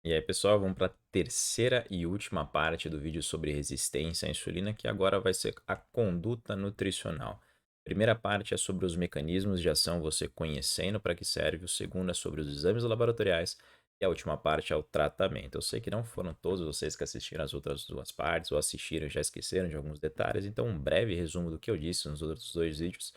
E aí, pessoal, vamos para a terceira e última parte do vídeo sobre resistência à insulina, que agora vai ser a conduta nutricional. Primeira parte é sobre os mecanismos de ação, você conhecendo para que serve. O segundo é sobre os exames laboratoriais. E a última parte é o tratamento. Eu sei que não foram todos vocês que assistiram as outras duas partes, ou assistiram e já esqueceram de alguns detalhes, então um breve resumo do que eu disse nos outros dois vídeos.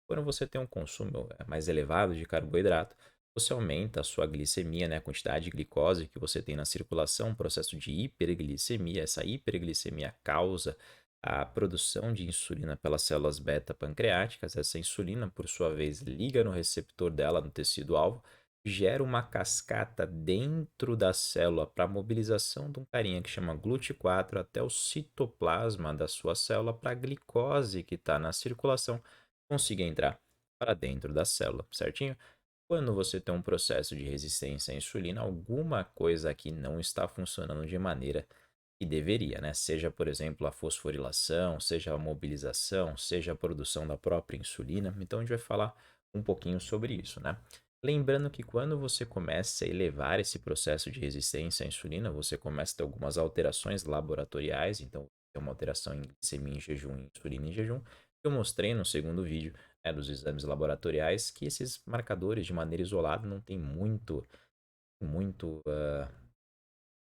Quando você tem um consumo mais elevado de carboidrato, você aumenta a sua glicemia, né, a quantidade de glicose que você tem na circulação, um processo de hiperglicemia. Essa hiperglicemia causa a produção de insulina pelas células beta-pancreáticas. Essa insulina, por sua vez, liga no receptor dela no tecido-alvo, gera uma cascata dentro da célula para mobilização de um carinha que chama GLUT4 até o citoplasma da sua célula para a glicose que está na circulação consiga entrar para dentro da célula, certinho? Quando você tem um processo de resistência à insulina, alguma coisa aqui não está funcionando de maneira que deveria, né? Seja, por exemplo, a fosforilação, seja a mobilização, seja a produção da própria insulina. Então, a gente vai falar um pouquinho sobre isso, né? Lembrando que quando você começa a elevar esse processo de resistência à insulina, você começa a ter algumas alterações laboratoriais. Então, tem uma alteração em glicemia em jejum e insulina em jejum. Eu mostrei no segundo vídeo, dos exames laboratoriais, que esses marcadores de maneira isolada não tem muito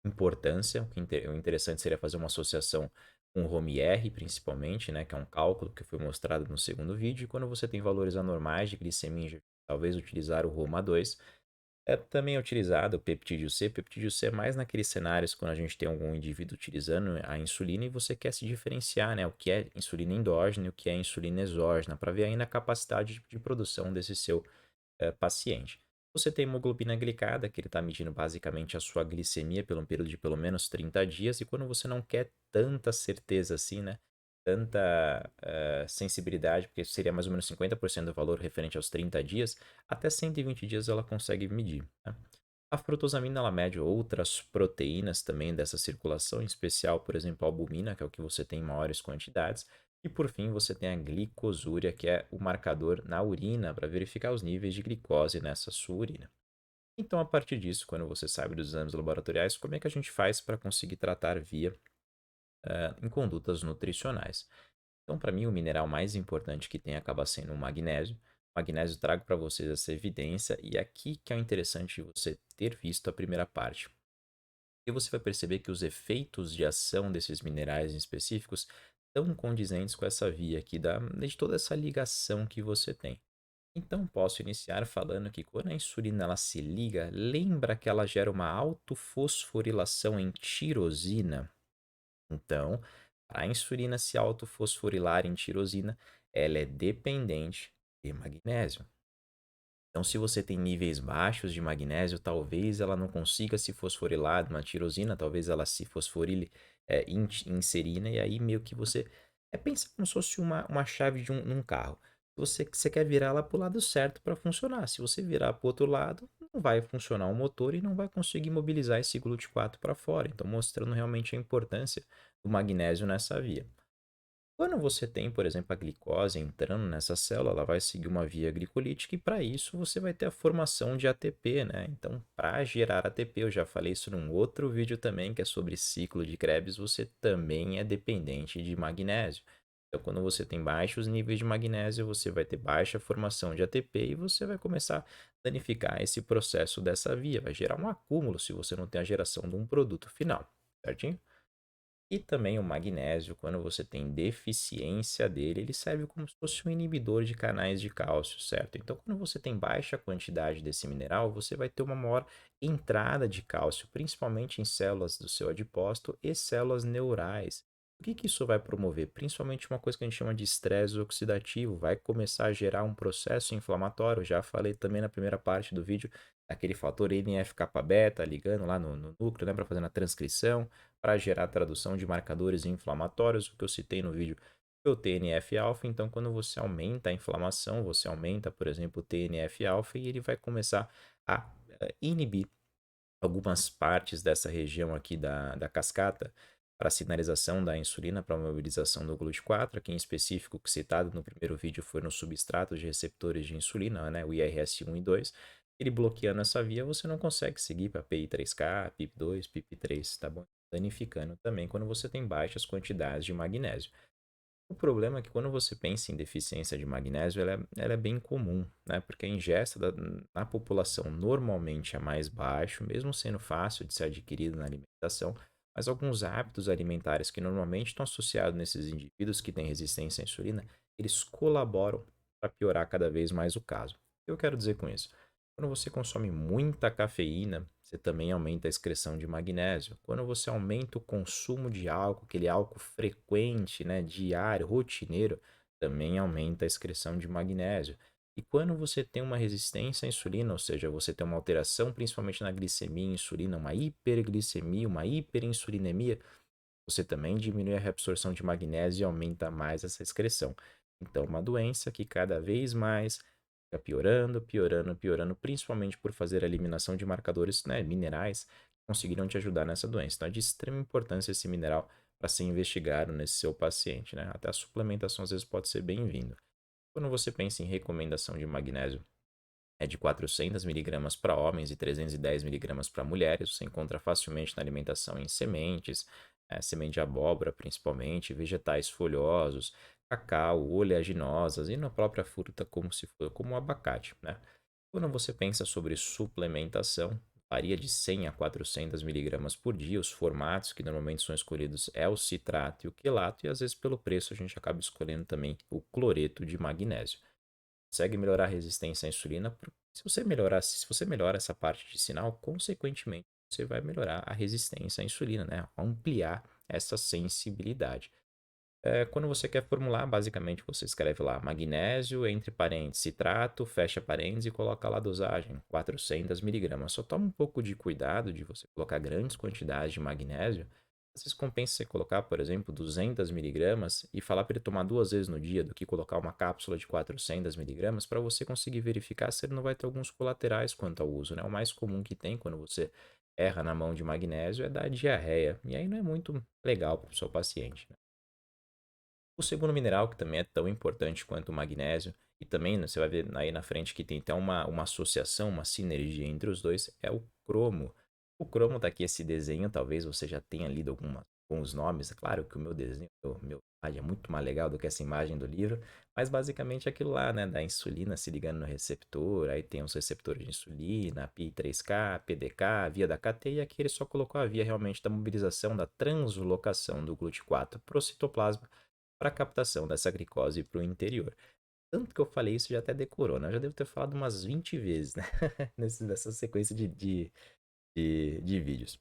importância. O interessante seria fazer uma associação com o ROMI-R, principalmente, né, que é um cálculo que foi mostrado no segundo vídeo. E quando você tem valores anormais de glicemia, talvez utilizar o ROMA2. É também utilizado o peptídeo C. Peptídeo C é mais naqueles cenários quando a gente tem algum indivíduo utilizando a insulina e você quer se diferenciar, né? O que é insulina endógena e o que é insulina exógena, para ver ainda a capacidade de produção desse seu paciente. Você tem hemoglobina glicada, que ele está medindo basicamente a sua glicemia pelo um período de pelo menos 30 dias, e quando você não quer tanta certeza assim, né? Tanta sensibilidade, porque seria mais ou menos 50% do valor referente aos 30 dias, até 120 dias ela consegue medir. Né? A frutosamina ela mede outras proteínas também dessa circulação, em especial, por exemplo, a albumina, que é o que você tem em maiores quantidades. E por fim, você tem a glicosúria, que é o marcador na urina para verificar os níveis de glicose nessa sua urina. Então, a partir disso, quando você sabe dos exames laboratoriais, como é que a gente faz para conseguir tratar via em condutas nutricionais? Então, para mim, o mineral mais importante que tem acaba sendo o magnésio. O magnésio trago para vocês essa evidência e aqui que é o interessante você ter visto a primeira parte. E você vai perceber que os efeitos de ação desses minerais em específicos estão condizentes com essa via aqui de toda essa ligação que você tem. Então, posso iniciar falando que quando a insulina ela se liga, lembra que ela gera uma autofosforilação em tirosina? Então, para a insulina se autofosforilar em tirosina, ela é dependente de magnésio. Então, se você tem níveis baixos de magnésio, talvez ela não consiga se fosforilar na tirosina, talvez ela se fosforile em serina, e aí meio que você. Pensa como se fosse uma chave de um carro. Você quer virar ela para o lado certo para funcionar. Se você virar para o outro lado, não vai funcionar o motor e não vai conseguir mobilizar esse GLUT4 para fora. Então, mostrando realmente a importância do magnésio nessa via. Quando você tem, por exemplo, a glicose entrando nessa célula, ela vai seguir uma via glicolítica e para isso você vai ter a formação de ATP, né? Então, para gerar ATP, eu já falei isso num outro vídeo também, que é sobre ciclo de Krebs, você também é dependente de magnésio. Então, quando você tem baixos níveis de magnésio, você vai ter baixa formação de ATP e você vai começar a danificar esse processo dessa via, vai gerar um acúmulo se você não tem a geração de um produto final, certinho? E também o magnésio, quando você tem deficiência dele, ele serve como se fosse um inibidor de canais de cálcio, certo? Então, quando você tem baixa quantidade desse mineral, você vai ter uma maior entrada de cálcio, principalmente em células do seu adipócito e células neurais. O que isso vai promover? Principalmente uma coisa que a gente chama de estresse oxidativo, vai começar a gerar um processo inflamatório. Já falei também na primeira parte do vídeo, aquele fator NF-kappa-beta ligando lá no núcleo, né, para fazer a transcrição para gerar a tradução de marcadores inflamatórios, o que eu citei no vídeo foi o TNF-alfa. Então, quando você aumenta a inflamação, você aumenta, por exemplo, o TNF-alfa e ele vai começar a inibir algumas partes dessa região aqui da cascata para sinalização da insulina, para mobilização do GLUT4, aqui em específico, que citado no primeiro vídeo foi no substrato de receptores de insulina, né, o IRS1 e 2. Ele bloqueando essa via, você não consegue seguir para PI3K, PIP2, PIP3, tá bom? Danificando também quando você tem baixas quantidades de magnésio. O problema é que quando você pensa em deficiência de magnésio, ela é bem comum, né? Porque a ingesta na população normalmente é mais baixo, mesmo sendo fácil de ser adquirido na alimentação, mas alguns hábitos alimentares que normalmente estão associados nesses indivíduos que têm resistência à insulina, eles colaboram para piorar cada vez mais o caso. O que eu quero dizer com isso? Quando você consome muita cafeína, você também aumenta a excreção de magnésio. Quando você aumenta o consumo de álcool, aquele álcool frequente, né, diário, rotineiro, também aumenta a excreção de magnésio. E quando você tem uma resistência à insulina, ou seja, você tem uma alteração principalmente na glicemia e insulina, uma hiperglicemia, uma hiperinsulinemia, você também diminui a reabsorção de magnésio e aumenta mais essa excreção. Então, uma doença que cada vez mais fica piorando, piorando, piorando, principalmente por fazer a eliminação de marcadores, né, minerais que conseguiram te ajudar nessa doença. Então, é de extrema importância esse mineral para ser investigado nesse seu paciente, né? Até a suplementação às vezes pode ser bem-vindo. Quando você pensa em recomendação de magnésio, é de 400 miligramas para homens e 310 miligramas para mulheres. Você encontra facilmente na alimentação em sementes, semente de abóbora principalmente, vegetais folhosos, cacau, oleaginosas e na própria fruta como se for como o abacate, né? Quando você pensa sobre suplementação, varia de 100 a 400 miligramas por dia. Os formatos que normalmente são escolhidos é o citrato e o quelato, e às vezes pelo preço a gente acaba escolhendo também o cloreto de magnésio. Consegue melhorar a resistência à insulina. Se você melhora essa parte de sinal, consequentemente, você vai melhorar a resistência à insulina, né? Ampliar essa sensibilidade. Quando você quer formular, basicamente você escreve lá magnésio, entre parênteses, citrato, fecha parênteses e coloca lá a dosagem, 400 miligramas. Só toma um pouco de cuidado de você colocar grandes quantidades de magnésio. Às vezes compensa você colocar, por exemplo, 200 miligramas e falar para ele tomar 2 vezes no dia do que colocar uma cápsula de 400 miligramas para você conseguir verificar se ele não vai ter alguns colaterais quanto ao uso, né? O mais comum que tem quando você erra na mão de magnésio é dar diarreia. E aí não é muito legal para o seu paciente, né? O segundo mineral, que também é tão importante quanto o magnésio, e também né, você vai ver aí na frente que tem até uma associação, uma sinergia entre os dois, é o cromo. O cromo tá aqui, esse desenho, talvez você já tenha lido alguns nomes. É claro que o meu desenho, meu slide é muito mais legal do que essa imagem do livro, mas basicamente é aquilo lá, né, da insulina se ligando no receptor, aí tem os receptores de insulina, PI3K, PDK, via da KT, e aqui ele só colocou a via realmente da mobilização, da translocação do GLUT4 para o citoplasma, para captação dessa glicose para o interior. Tanto que eu falei isso já até decorou, né? Eu já devo ter falado umas 20 vezes, né? Nessa sequência de vídeos.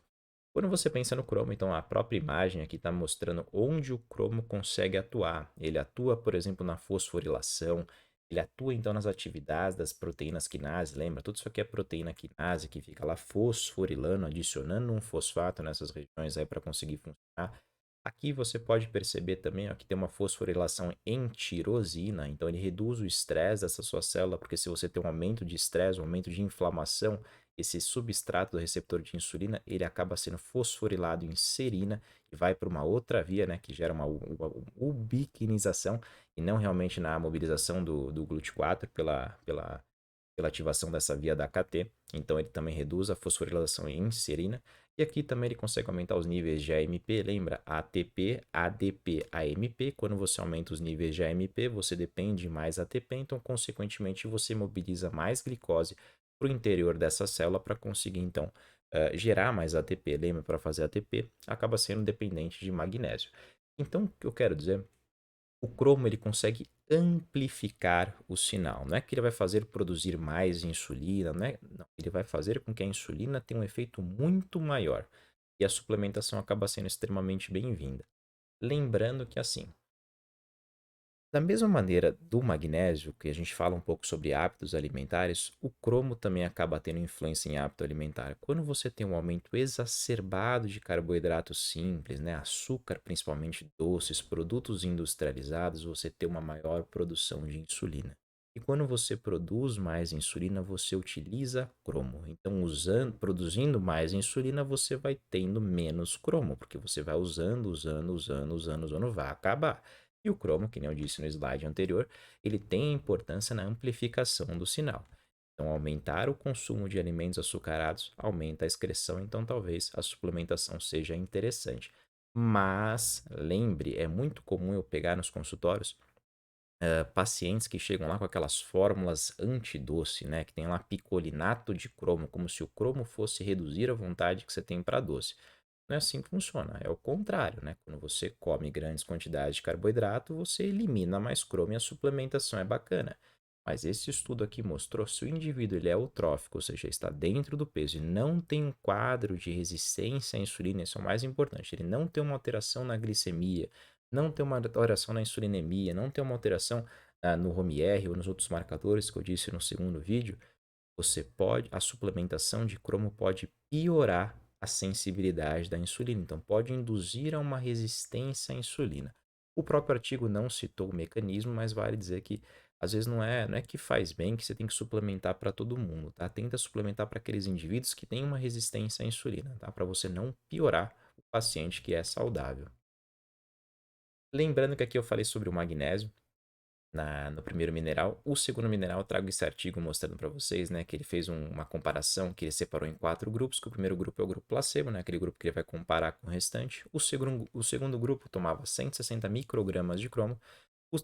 Quando você pensa no cromo, então a própria imagem aqui está mostrando onde o cromo consegue atuar. Ele atua, por exemplo, na fosforilação, ele atua então nas atividades das proteínas quinase, lembra? Tudo isso aqui é proteína quinase que fica lá fosforilando, adicionando um fosfato nessas regiões aí para conseguir funcionar. Aqui você pode perceber também ó, que tem uma fosforilação em tirosina, então ele reduz o estresse dessa sua célula, porque se você tem um aumento de estresse, um aumento de inflamação, esse substrato do receptor de insulina, ele acaba sendo fosforilado em serina e vai para uma outra via, né, que gera uma ubiquinização e não realmente na mobilização do GLUT4 pela ativação dessa via da AKT. Então ele também reduz a fosforilação em serina. E aqui também ele consegue aumentar os níveis de AMP, lembra? ATP, ADP, AMP. Quando você aumenta os níveis de AMP, você depende mais ATP, então consequentemente você mobiliza mais glicose para o interior dessa célula para conseguir então gerar mais ATP. Lembra? Para fazer ATP, acaba sendo dependente de magnésio. Então, o que eu quero dizer, o cromo ele consegue amplificar o sinal. Não é que ele vai fazer produzir mais insulina, não, não, ele vai fazer com que a insulina tenha um efeito muito maior. E a suplementação acaba sendo extremamente bem-vinda. Lembrando que assim, da mesma maneira do magnésio, que a gente fala um pouco sobre hábitos alimentares, o cromo também acaba tendo influência em hábito alimentar. Quando você tem um aumento exacerbado de carboidratos simples, né, açúcar, principalmente doces, produtos industrializados, você tem uma maior produção de insulina. E quando você produz mais insulina, você utiliza cromo. Então, produzindo mais insulina, você vai tendo menos cromo, porque você vai usando, vai acabar. E o cromo, que nem eu disse no slide anterior, ele tem importância na amplificação do sinal. Então, aumentar o consumo de alimentos açucarados aumenta a excreção, então talvez a suplementação seja interessante. Mas lembre, é muito comum eu pegar nos consultórios pacientes que chegam lá com aquelas fórmulas anti-doce, né? Que tem lá picolinato de cromo, como se o cromo fosse reduzir a vontade que você tem para doce. Não é assim que funciona, é o contrário, né? Quando você come grandes quantidades de carboidrato, você elimina mais cromo e a suplementação é bacana. Mas esse estudo aqui mostrou se o indivíduo ele é eutrófico, ou seja, está dentro do peso e não tem um quadro de resistência à insulina, isso é o mais importante. Ele não tem uma alteração na glicemia, não tem uma alteração na insulinemia, não tem uma alteração no ROMIER ou nos outros marcadores que eu disse no segundo vídeo, a suplementação de cromo pode piorar a sensibilidade da insulina, então pode induzir a uma resistência à insulina. O próprio artigo não citou o mecanismo, mas vale dizer que às vezes não é que faz bem que você tem que suplementar para todo mundo, tá? Tenta suplementar para aqueles indivíduos que têm uma resistência à insulina, tá? Para você não piorar o paciente que é saudável. Lembrando que aqui eu falei sobre o magnésio, no primeiro mineral. O segundo mineral, eu trago esse artigo mostrando para vocês, né, que ele fez uma comparação, que ele separou em 4 grupos, que o primeiro grupo é o grupo placebo, né, aquele grupo que ele vai comparar com o restante. O segundo grupo tomava 160 microgramas de cromo,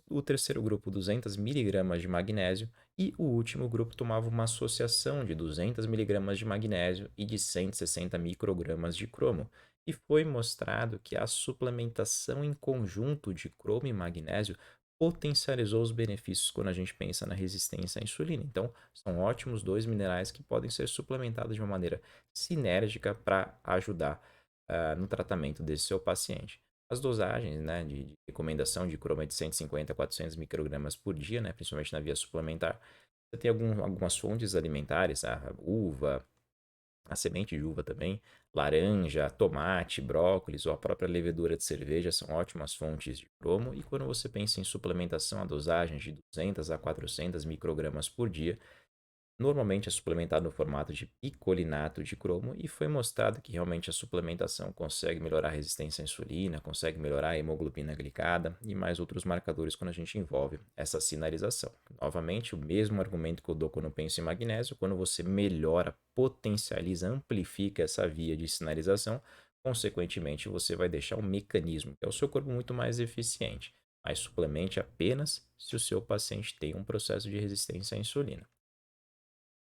o terceiro grupo 200 miligramas de magnésio e o último grupo tomava uma associação de 200 miligramas de magnésio e de 160 microgramas de cromo. E foi mostrado que a suplementação em conjunto de cromo e magnésio potencializou os benefícios quando a gente pensa na resistência à insulina. Então, são ótimos dois minerais que podem ser suplementados de uma maneira sinérgica para ajudar no tratamento desse seu paciente. As dosagens, né, de recomendação de cromo é de 150 a 400 microgramas por dia, né, principalmente na via suplementar. Você tem algumas fontes alimentares, a uva, a semente de uva também, laranja, tomate, brócolis ou a própria levedura de cerveja são ótimas fontes de cromo. E quando você pensa em suplementação, a dosagem de 200 a 400 microgramas por dia normalmente é suplementado no formato de picolinato de cromo e foi mostrado que realmente a suplementação consegue melhorar a resistência à insulina, consegue melhorar a hemoglobina glicada e mais outros marcadores quando a gente envolve essa sinalização. Novamente, o mesmo argumento que eu dou quando eu penso em magnésio, quando você melhora, potencializa, amplifica essa via de sinalização, consequentemente você vai deixar o mecanismo, que é o seu corpo, muito mais eficiente. Mas suplemente apenas se o seu paciente tem um processo de resistência à insulina.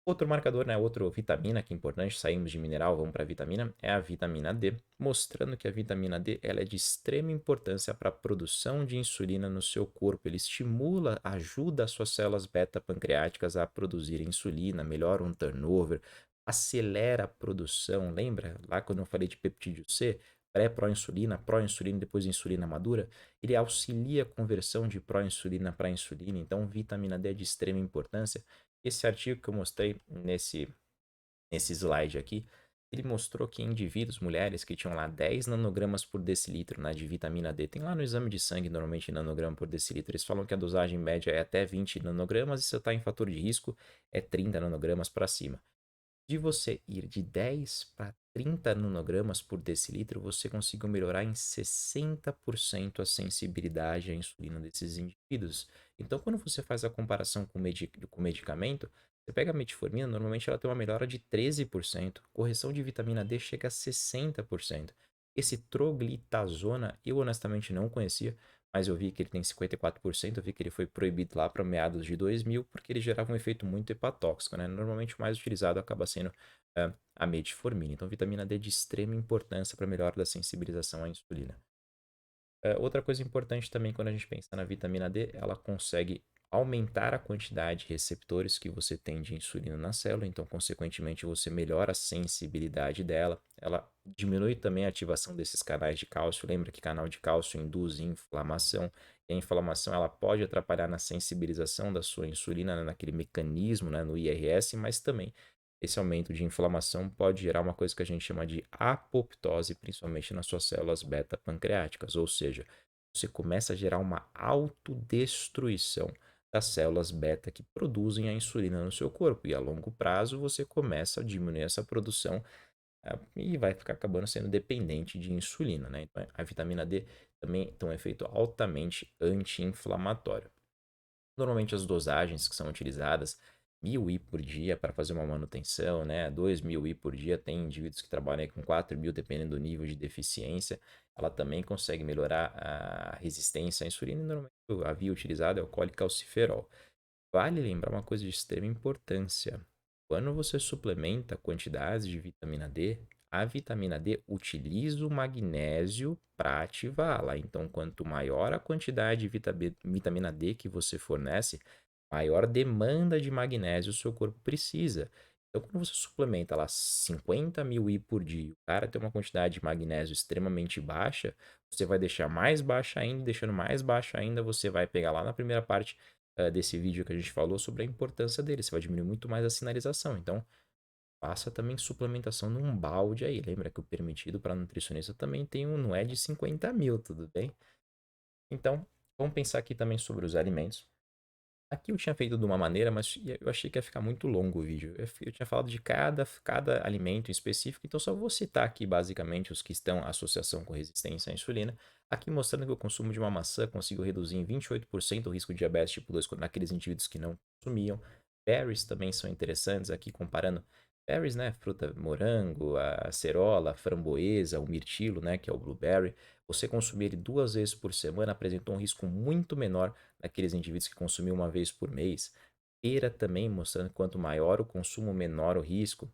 Outro marcador, né, outra vitamina que é importante, saímos de mineral, vamos para vitamina, é a vitamina D, mostrando que a vitamina D ela é de extrema importância para a produção de insulina no seu corpo. Ele estimula, ajuda as suas células beta-pancreáticas a produzir insulina, melhora um turnover, acelera a produção. Lembra lá quando eu falei de peptídeo C? Pré-proinsulina, proinsulina e depois insulina madura, ele auxilia a conversão de proinsulina para insulina, então vitamina D é de extrema importância. Esse artigo que eu mostrei nesse slide aqui, ele mostrou que em indivíduos, mulheres que tinham lá 10 nanogramas por decilitro, né, de vitamina D, tem lá no exame de sangue normalmente nanograma por decilitro, eles falam que a dosagem média é até 20 nanogramas e se você está em fator de risco é 30 nanogramas para cima. De você ir de 10 para 30 nanogramas por decilitro, você conseguiu melhorar em 60% a sensibilidade à insulina desses indivíduos. Então, quando você faz a comparação com o medicamento, você pega a metformina, normalmente ela tem uma melhora de 13%, correção de vitamina D chega a 60%. Esse troglitazona, eu honestamente não conhecia, mas eu vi que ele tem 54%, eu vi que ele foi proibido lá para meados de 2000, porque ele gerava um efeito muito hepatóxico, né? Normalmente o mais utilizado acaba sendo a metformina. Então, vitamina D é de extrema importância para a melhora da sensibilização à insulina. Outra coisa importante também quando a gente pensa na vitamina D, ela consegue aumentar a quantidade de receptores que você tem de insulina na célula, então, consequentemente, você melhora a sensibilidade dela. Ela diminui também a ativação desses canais de cálcio. Lembra que canal de cálcio induz inflamação, e a inflamação ela pode atrapalhar na sensibilização da sua insulina, né, naquele mecanismo, né, no IRS, mas também esse aumento de inflamação pode gerar uma coisa que a gente chama de apoptose, principalmente nas suas células beta-pancreáticas, ou seja, você começa a gerar uma autodestruição das células beta que produzem a insulina no seu corpo, e a longo prazo você começa a diminuir essa produção e vai ficar acabando sendo dependente de insulina, né? Então, a vitamina D também tem um efeito altamente anti-inflamatório. Normalmente as dosagens que são utilizadas 1000 I por dia para fazer uma manutenção, né? 2000 I por dia. Tem indivíduos que trabalham aí com 4000, dependendo do nível de deficiência. Ela também consegue melhorar a resistência à insulina e normalmente a via utilizada é o colecalciferol. Vale lembrar uma coisa de extrema importância. Quando você suplementa quantidades de vitamina D, a vitamina D utiliza o magnésio para ativá-la. Então, quanto maior a quantidade de vitamina D que você fornece, maior demanda de magnésio o seu corpo precisa. Então, quando você suplementa lá 50.000 I por dia, o cara tem uma quantidade de magnésio extremamente baixa, você vai deixar mais baixa ainda, deixando mais baixa ainda, você vai pegar lá na primeira parte desse vídeo que a gente falou sobre a importância dele. Você vai diminuir muito mais a sinalização. Então, faça também suplementação num balde aí. Lembra que o permitido para nutricionista também tem um, não é de 50.000, tudo bem? Então, vamos pensar aqui também sobre os alimentos. Aqui eu tinha feito de uma maneira, mas eu achei que ia ficar muito longo o vídeo. Eu tinha falado de cada alimento em específico, então só vou citar aqui basicamente os que estão em associação com resistência à insulina. Aqui mostrando que o consumo de uma maçã conseguiu reduzir em 28% o risco de diabetes tipo 2 naqueles indivíduos que não consumiam. Berries também são interessantes aqui comparando berries, né, fruta morango, a acerola, a framboesa, o mirtilo, né, que é o blueberry. Você consumir ele 2 vezes por semana apresentou um risco muito menor naqueles indivíduos que consumiam uma vez por mês. Pera também, mostrando que quanto maior o consumo, menor o risco.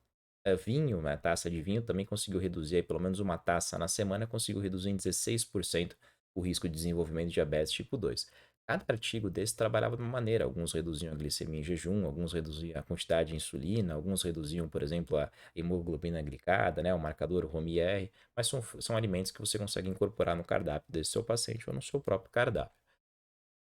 Vinho, uma taça de vinho também conseguiu reduzir, aí, pelo menos uma taça na semana, conseguiu reduzir em 16% o risco de desenvolvimento de diabetes tipo 2. Cada artigo desse trabalhava de uma maneira. Alguns reduziam a glicemia em jejum, alguns reduziam a quantidade de insulina, alguns reduziam, por exemplo, a hemoglobina glicada, né, o marcador, o ROMI-R, mas são alimentos que você consegue incorporar no cardápio desse seu paciente ou no seu próprio cardápio.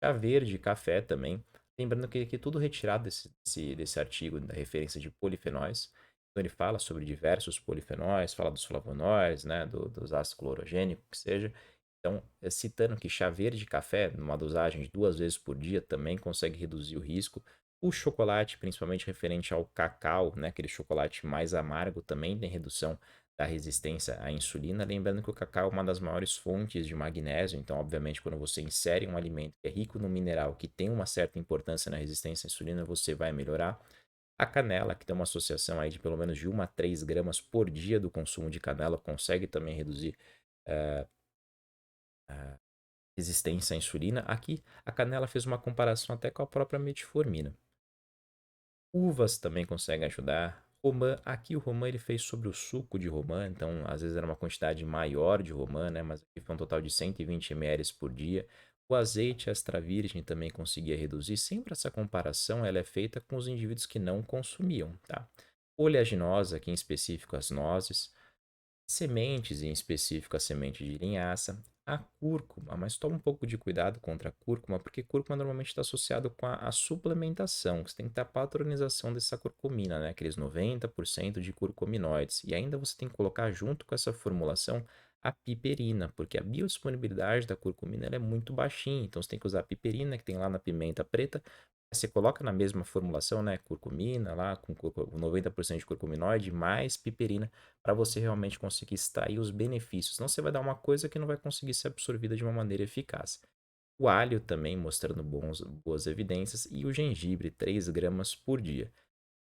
Chá verde, café também. Lembrando que aqui tudo retirado desse artigo da referência de polifenóis. Então ele fala sobre diversos polifenóis, fala dos flavonoides, né, dos ácidos clorogênicos, que seja. Então, citando que chá verde e café, numa dosagem de 2 vezes por dia, também consegue reduzir o risco. O chocolate, principalmente referente ao cacau, né, aquele chocolate mais amargo, também tem redução da resistência à insulina. Lembrando que o cacau é uma das maiores fontes de magnésio, então, obviamente, quando você insere um alimento que é rico no mineral, que tem uma certa importância na resistência à insulina, você vai melhorar. A canela, que tem uma associação aí de pelo menos de 1 a 3 gramas por dia do consumo de canela, consegue também reduzir a resistência à insulina. Aqui, a canela fez uma comparação até com a própria metformina. Uvas também conseguem ajudar. Romã, aqui o romã ele fez sobre o suco de romã, então às vezes era uma quantidade maior de romã, né? Mas aqui foi um total de 120 ml por dia. O azeite extra virgem também conseguia reduzir. Sempre essa comparação ela é feita com os indivíduos que não consumiam, tá? Oleaginosa, aqui em específico as nozes. Sementes, em específico a semente de linhaça, a cúrcuma, mas toma um pouco de cuidado contra a cúrcuma, porque cúrcuma normalmente está associado com a suplementação, você tem que ter a patronização dessa curcumina, né? Aqueles 90% de curcuminoides. E ainda você tem que colocar junto com essa formulação a piperina, porque a biodisponibilidade da curcumina ela é muito baixinha, então você tem que usar a piperina que tem lá na pimenta preta. Você coloca na mesma formulação, né? Curcumina lá, com 90% de curcuminoide, mais piperina para você realmente conseguir extrair os benefícios. Senão você vai dar uma coisa que não vai conseguir ser absorvida de uma maneira eficaz. O alho também mostrando boas evidências e o gengibre, 3 gramas por dia.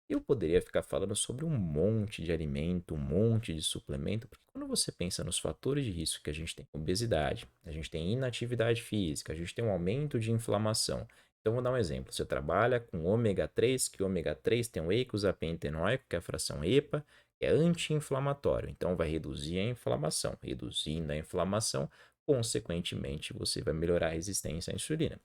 Eu poderia ficar falando sobre um monte de alimento, um monte de suplemento, porque quando você pensa nos fatores de risco que a gente tem obesidade, a gente tem inatividade física, a gente tem um aumento de inflamação. Então, vou dar um exemplo. Você trabalha com ômega 3, que o ômega 3 tem o eicosapentenoico, que é a fração EPA, que é anti-inflamatório. Então, vai reduzir a inflamação. Reduzindo a inflamação, consequentemente, você vai melhorar a resistência à insulina.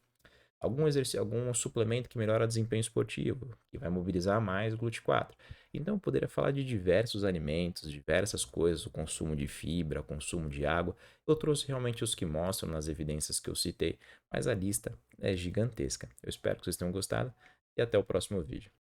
Algum suplemento que melhora o desempenho esportivo, que vai mobilizar mais o GLUT4. Então, eu poderia falar de diversos alimentos, diversas coisas, o consumo de fibra, o consumo de água. Eu trouxe realmente os que mostram nas evidências que eu citei, mas a lista é gigantesca. Eu espero que vocês tenham gostado e até o próximo vídeo.